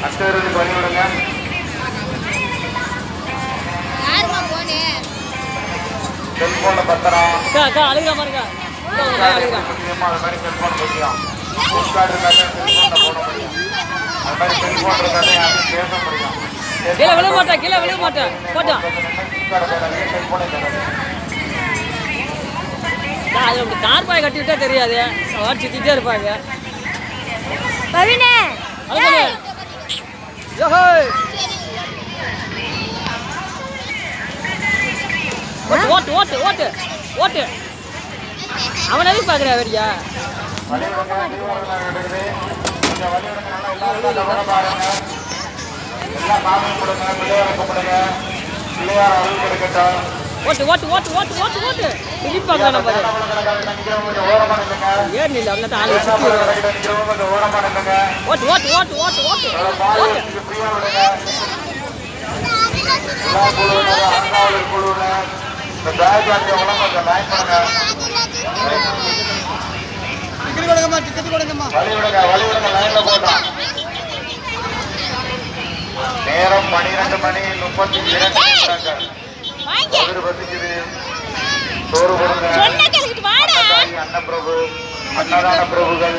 அச்சருக்கு வழி விடுங்க. செல்போன்ல பத்திரம் அழுகிற மாதிரி முக்கியமா அது மாதிரி செல்போன் முக்கியம். கார்டு இருக்காது செல்போன்ல போட முடியும். அது மாதிரி செல்போன் இருக்காது யாரும் பேச முடியும். கீழே விழ மாட்டேன் போட்டா செல்போனே தராது. கார் பாய் கட்டி விட்டா தெரியாது சுத்திட்டே இருப்பாங்க. ஓட்டு ஓட்டு ஓட்டு ஓட்டு அவன் எதுக்கு பாக்குறா வெடியா ஓட்டு ஓட்டு ஓட்டு ஓட்டு ஓட்டு ஓட்டு திருப்பி பார்க்கலாம் நம்ம ஏன் இல்லை அவ்வளோ ஆளு ஓட்டு ஓட்டு ஓட்டு ஓட்டு ஓட்டு நேரம் 12 மணி 32 சோறு கொடுங்க. அன்னப்பிரபு அன்னதான பிரபுகள்